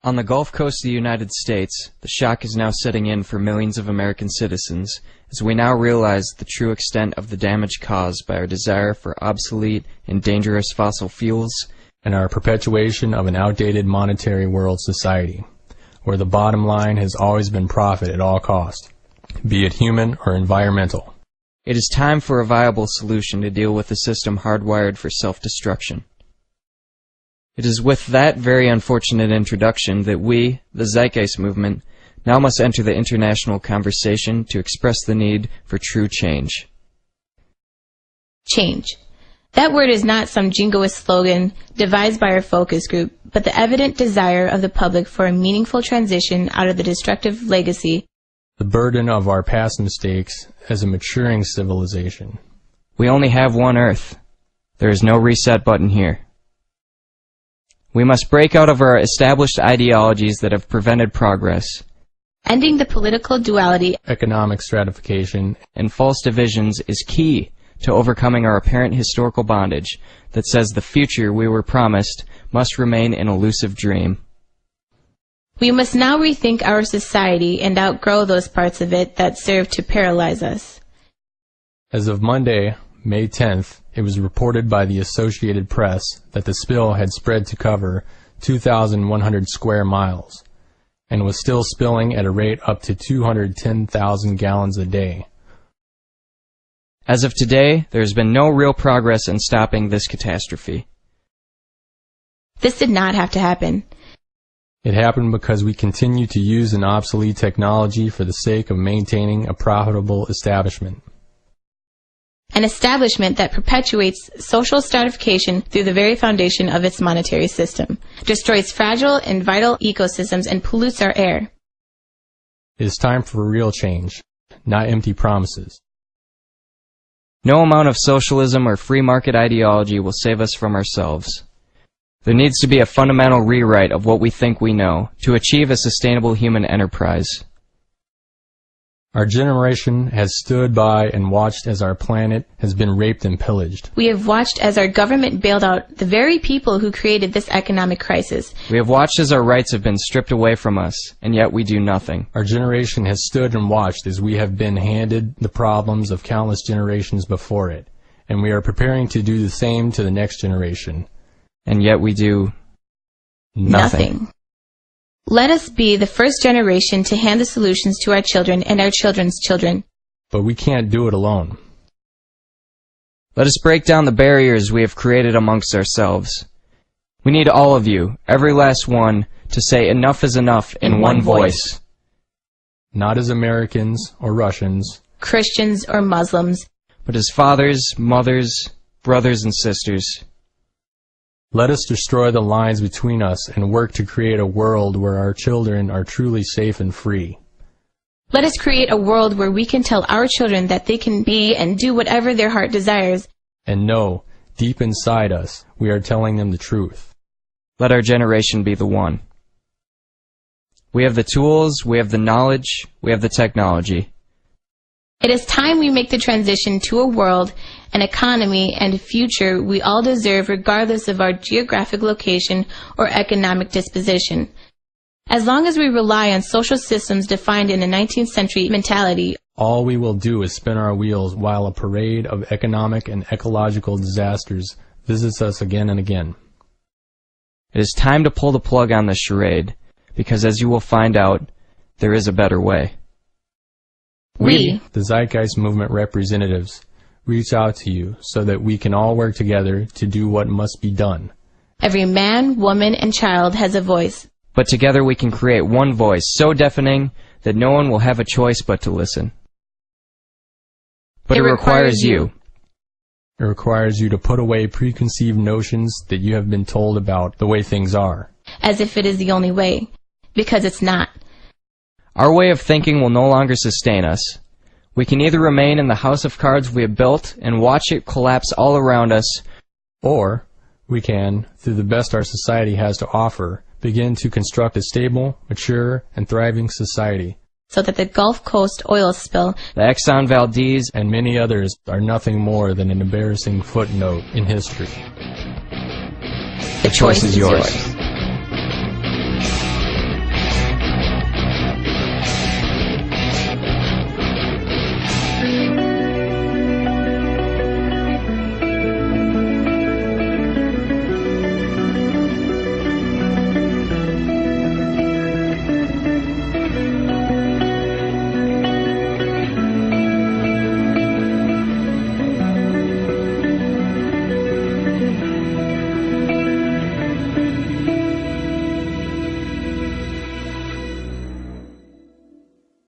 On the Gulf Coast of the United States, the shock is now setting in for millions of American citizens as we now realize the true extent of the damage caused by our desire for obsolete and dangerous fossil fuels and our perpetuation of an outdated monetary world society, where the bottom line has always been profit at all costs, be it human or environmental. It is time for a viable solution to deal with a system hardwired for self-destruction. It is with that very unfortunate introduction that we, the Zeitgeist Movement, now must enter the international conversation to express the need for true change. Change. That word is not some jingoist slogan devised by our focus group, but the evident desire of the public for a meaningful transition out of the destructive legacy, the burden of our past mistakes as a maturing civilization. We only have one Earth. There is no reset button here. We must break out of our established ideologies that have prevented progress. Ending the political duality, economic stratification, and false divisions is key to overcoming our apparent historical bondage that says the future we were promised must remain an elusive dream. We must now rethink our society and outgrow those parts of it that serve to paralyze us. As of Monday, May 10th, it was reported by the Associated Press that the spill had spread to cover 2,100 square miles and was still spilling at a rate up to 210,000 gallons a day. As of today, there has been no real progress in stopping this catastrophe. This did not have to happen. It happened because we continue to use an obsolete technology for the sake of maintaining a profitable establishment. An establishment that perpetuates social stratification through the very foundation of its monetary system, destroys fragile and vital ecosystems, and pollutes our air. It is time for real change, not empty promises. No amount of socialism or free market ideology will save us from ourselves. There needs to be a fundamental rewrite of what we think we know to achieve a sustainable human enterprise. Our generation has stood by and watched as our planet has been raped and pillaged. We have watched as our government bailed out the very people who created this economic crisis. We have watched as our rights have been stripped away from us, and yet we do nothing. Our generation has stood and watched as we have been handed the problems of countless generations before it, and we are preparing to do the same to the next generation. And yet we do nothing. Let us be the first generation to hand the solutions to our children and our children's children. But we can't do it alone. Let us break down the barriers we have created amongst ourselves. We need all of you, every last one, to say enough is enough in one voice. Not as Americans or Russians, Christians or Muslims, but as fathers, mothers, brothers, and sisters. Let us destroy the lines between us and work to create a world where our children are truly safe and free. Let us create a world where we can tell our children that they can be and do whatever their heart desires. And know, deep inside us, we are telling them the truth. Let our generation be the one. We have the tools, we have the knowledge, we have the technology. It is time we make the transition to a world, an economy, and a future we all deserve regardless of our geographic location or economic disposition. As long as we rely on social systems defined in a 19th century mentality, all we will do is spin our wheels while a parade of economic and ecological disasters visits us again and again. It is time to pull the plug on this charade, because as you will find out, there is a better way. We, the Zeitgeist Movement representatives, reach out to you so that we can all work together to do what must be done. Every man, woman, and child has a voice. But together we can create one voice so deafening that no one will have a choice but to listen. But it requires you. It requires you to put away preconceived notions that you have been told about the way things are. As if it is the only way. Because it's not. Our way of thinking will no longer sustain us. We can either remain in the house of cards we have built and watch it collapse all around us, or we can, through the best our society has to offer, begin to construct a stable, mature, and thriving society. So that the Gulf Coast oil spill, the Exxon Valdez, and many others are nothing more than an embarrassing footnote in history. The choice is yours.